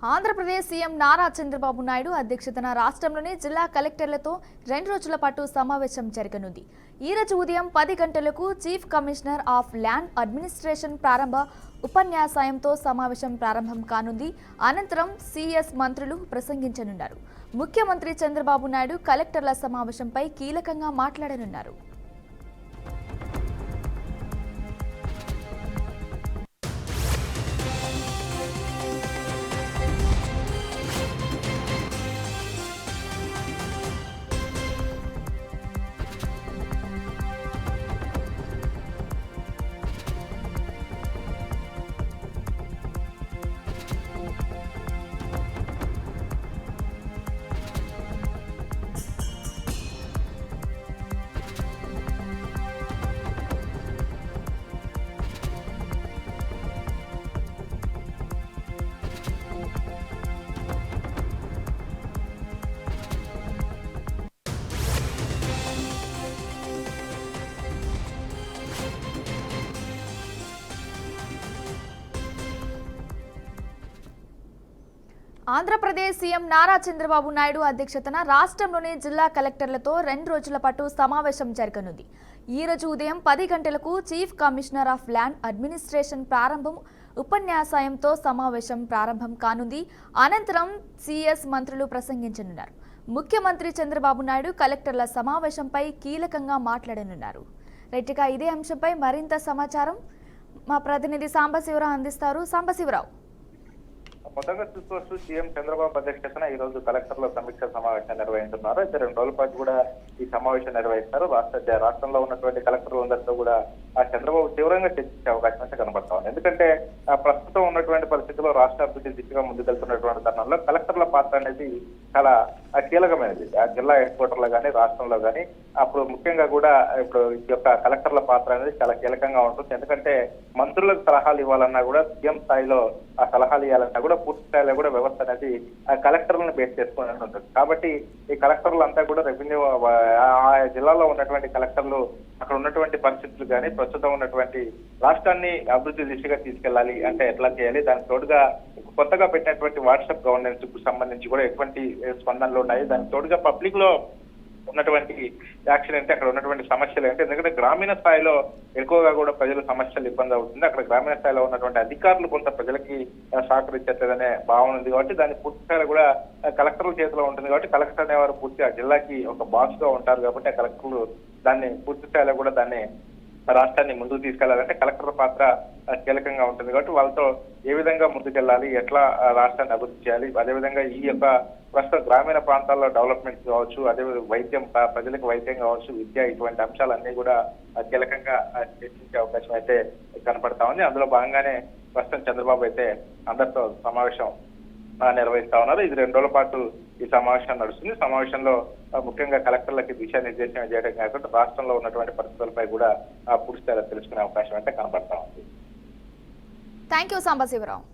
Andhra Pradesh CM Nara Chandrababu Naidu అధ్యక్షతన రాష్ట్రంలోని జిల్లా కలెక్టర్లతో 2 రోజుల పాటు సమావేశం జరగనుంది. ఈ రోజు ఉదయం 10 గంటలకు chief commissioner of land administration ప్రారంభ ఉపన్యాసంతో సమావేశం ప్రారంభం కానుంది. అనంతరం సీఎస్ మంత్రులు ప్రసంగించనున్నారు. ముఖ్యమంత్రి చంద్రబాబు నాయుడు కలెక్టర్ల సమావేశంపై కీలకంగా మాట్లాడనున్నారు. ఆంధ్రప్రదేశ్ సీఎం నారా చంద్రబాబు నాయుడు అధ్యక్షతన రాష్ట్రంలోని జిల్లా కలెక్టర్లతో 2 రోజుల పాటు సమావేశం జరగనుంది. ఈ రోజు ఉదయం 10 గంటలకు chief commissioner of land administration ప్రారంభం ఉపన్యాసంతో సమావేశం ప్రారంభం కానుంది. అనంతరం సీఎస్ మంత్రులు ప్రసంగించనున్నారు. ముఖ్యమంత్రి చంద్రబాబు నాయుడు కలెక్టర్ల సమావేశంపై కీలకంగా మాట్లాడనున్నారు. రైట్గా ఇదే అంశంపై మరింత సమాచారం మా ప్రతినిధి సాంబశివరావు అందిస్తారు. సాంబశివరావు, మొదటగా చూసుకోవచ్చు, సీఎం చంద్రబాబు అధ్యక్షతన ఈ రోజు కలెక్టర్ల సమీక్ష సమావేశం నిర్వహిస్తున్నారు. అయితే 2 రోజుల పాటు కూడా ఈ సమావేశం నిర్వహిస్తారు. రాష్ట్రంలో ఉన్నటువంటి కలెక్టర్లందరితో కూడా ఆ చంద్రబాబు తీవ్రంగా చర్చించే అవకాశం అయితే కనబడతా ఉంది. ఎందుకంటే ప్రస్తుతం ఉన్నటువంటి పరిస్థితుల్లో రాష్ట్ర అభివృద్ధి దిశగా ముందుకెళ్తున్నటువంటి తరుణంలో కలెక్టర్ల పాత్ర అనేది చాలా కీలకమైనది. ఆ జిల్లా హెడ్ క్వార్టర్లో కానీ రాష్ట్రంలో కానీ అప్పుడు ముఖ్యంగా కూడా ఇప్పుడు ఈ యొక్క కలెక్టర్ల పాత్ర అనేది చాలా కీలకంగా ఉంటుంది. ఎందుకంటే మంత్రులకు సలహాలు ఇవ్వాలన్నా కూడా సీఎం స్థాయిలో ఆ సలహాలు ఇవ్వాలన్నా కూడా పూర్తి స్థాయిలో కూడా వ్యవస్థ అనేది ఆ కలెక్టర్లను బేస్ చేసుకుని ఉంటుంది. కాబట్టి ఈ కలెక్టర్లు అంతా కూడా రెవెన్యూ ఆ జిల్లాలో ఉన్నటువంటి కలెక్టర్లు అక్కడ ఉన్నటువంటి పరిస్థితులు కానీ ప్రస్తుతం ఉన్నటువంటి రాష్ట్రాన్ని అభివృద్ధి దిశగా తీసుకెళ్లాలి అంటే ఎట్లా చేయాలి, దానికి తోడుగా కొత్తగా పెట్టినటువంటి వాట్సాప్ గవర్నెన్స్ కు సంబంధించి కూడా ఎటువంటి స్పందనలు ఉన్నాయి, దానికి తోడుగా పబ్లిక్ లో ఉన్నటువంటి యాక్షన్ అంటే అక్కడ ఉన్నటువంటి సమస్యలు అంటే ఎందుకంటే గ్రామీణ స్థాయిలో ఎక్కువగా కూడా ప్రజల సమస్యలు ఇబ్బంది అవుతుంది. అక్కడ గ్రామీణ స్థాయిలో ఉన్నటువంటి అధికారులు కొంత ప్రజలకి సహకరించట్లేదనే భావన ఉంది. కాబట్టి దాన్ని పూర్తి స్థాయిలో కూడా కలెక్టర్ల చేతిలో ఉంటుంది. కాబట్టి కలెక్టర్ అనేవారు పూర్తి ఆ జిల్లాకి ఒక బాస్ గా ఉంటారు. కాబట్టి ఆ కలెక్టర్లు దాన్ని పూర్తి స్థాయిలో కూడా దాన్ని రాష్ట్రాన్ని ముందుకు తీసుకెళ్లాలంటే కలెక్టర్ పాత్ర కీలకంగా ఉంటుంది. కాబట్టి వాళ్ళతో ఏ విధంగా ముందుకెళ్లాలి, ఎట్లా రాష్ట్రాన్ని అభివృద్ధి చేయాలి, అదేవిధంగా ఈ యొక్క ప్రస్తుత గ్రామీణ ప్రాంతాల్లో డెవలప్మెంట్ కావచ్చు, అదే వైద్యం ప్రజలకు వైద్యం కావచ్చు, విద్య, ఇటువంటి అంశాలన్నీ కూడా కీలకంగా చర్చించే అవకాశం అయితే కనపడతా ఉంది. అందులో భాగంగానే ప్రస్తుతం చంద్రబాబు అయితే అందరితో సమావేశం నిర్వహిస్తా ఉన్నారు. ఇది 2 రోజుల పాటు ఈ సమావేశం నడుస్తుంది. సమావేశంలో ముఖ్యంగా కలెక్టర్లకి దిశానిర్దేశం చేయడం కాకుండా రాష్ట్రంలో ఉన్నటువంటి పరిస్థితులపై కూడా పూర్తి స్థాయిలో తెలుసుకునే అవకాశం అయితే కనబడతా ఉంది. Thank you Sambasivarao.